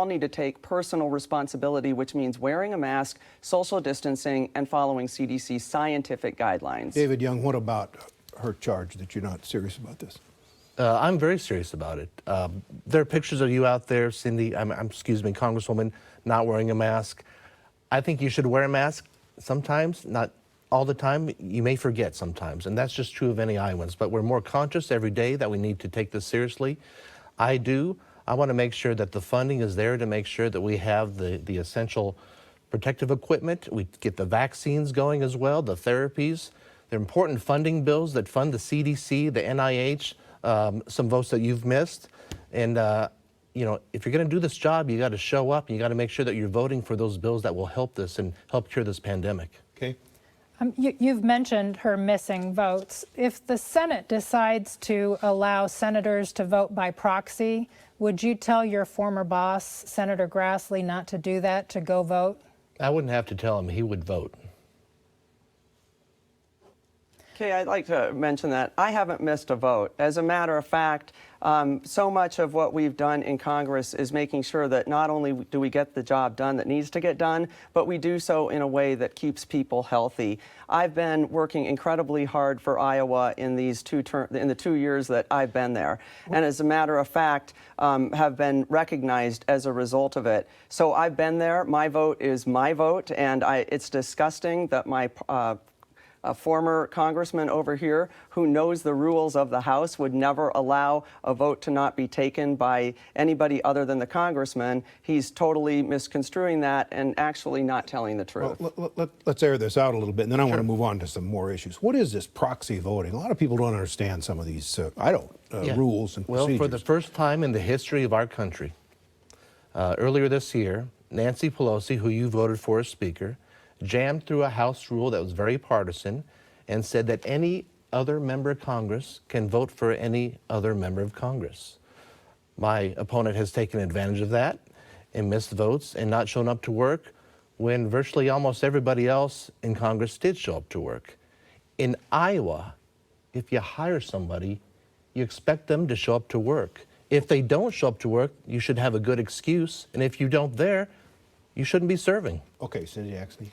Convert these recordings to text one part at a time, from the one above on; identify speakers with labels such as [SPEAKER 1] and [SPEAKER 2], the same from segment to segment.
[SPEAKER 1] all need to take personal responsibility, which means wearing a mask, social distancing, and following CDC scientific guidelines.
[SPEAKER 2] David Young, what about her charge that you're not serious about this?
[SPEAKER 3] I'm very serious about it. There are pictures of you out there, Cindy, excuse me, Congresswoman, not wearing a mask. I think you should wear a mask sometimes, not all the time. You may forget sometimes, and that's just true of any Iowans. But we're more conscious every day that we need to take this seriously. I want to make sure that the funding is there to make sure that we have the essential protective equipment. We get the vaccines going as well, the therapies. There are important funding bills that fund the CDC, the NIH, some votes that you've missed. And, you know, if you're going to do this job, you got to show up and you got to make sure that you're voting for those bills that will help this and help cure this pandemic.
[SPEAKER 2] Okay.
[SPEAKER 4] You've mentioned her missing votes. If the Senate decides to allow senators to vote by proxy, would you tell your former boss, Senator Grassley, not to do that, to go vote?
[SPEAKER 3] I wouldn't have to tell him. He would vote.
[SPEAKER 1] Okay, I'd like to mention that I haven't missed a vote. As a matter of fact, so much of what we've done in Congress is making sure that not only do we get the job done that needs to get done, but we do so in a way that keeps people healthy. I've been working incredibly hard for Iowa in these in the 2 years that I've been there, and as a matter of fact, have been recognized as a result of it. So I've been there. My vote is my vote, and it's disgusting that my a former congressman over here who knows the rules of the House would never allow a vote to not be taken by anybody other than the congressman. He's totally misconstruing that and actually not telling the truth.
[SPEAKER 2] Well, let's air this out a little bit, and then I want to move on to some more issues. What is this proxy voting? A lot of people don't understand some of these, rules and procedures.
[SPEAKER 3] Well, for the first time in the history of our country, earlier this year, Nancy Pelosi, who you voted for as Speaker, jammed through a House rule that was very partisan and said that any other member of Congress can vote for any other member of Congress. My opponent has taken advantage of that and missed votes and not shown up to work when virtually almost everybody else in Congress did show up to work. In Iowa, if you hire somebody, you expect them to show up to work. If they don't show up to work, you should have a good excuse, and if you don't you shouldn't be serving.
[SPEAKER 2] Okay, Cindy Axne.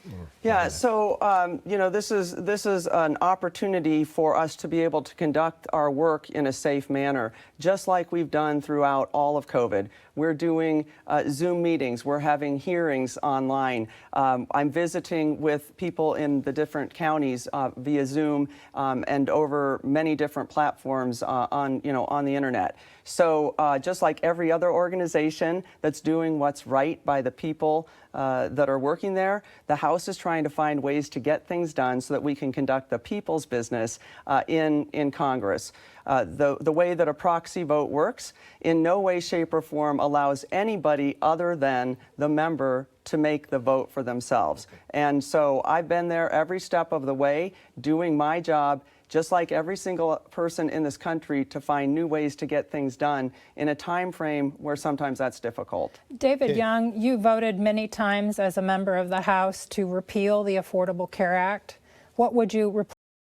[SPEAKER 1] Yeah, so you know, this is an opportunity for us to be able to conduct our work in a safe manner, just like we've done throughout all of COVID. We're doing Zoom meetings. We're having hearings online. I'm visiting with people in the different counties via Zoom and over many different platforms on the internet. So just like every other organization that's doing what's right by the people that are working there, the House is trying to find ways to get things done so that we can conduct the people's business in Congress. The way that a proxy vote works in no way, shape, or form allows anybody other than the member to make the vote for themselves. Okay. And so I've been there every step of the way doing my job, just like every single person in this country, to find new ways to get things done in a time frame where sometimes that's difficult.
[SPEAKER 4] David Young, you voted many times as a member of the House to repeal the Affordable Care Act. What would you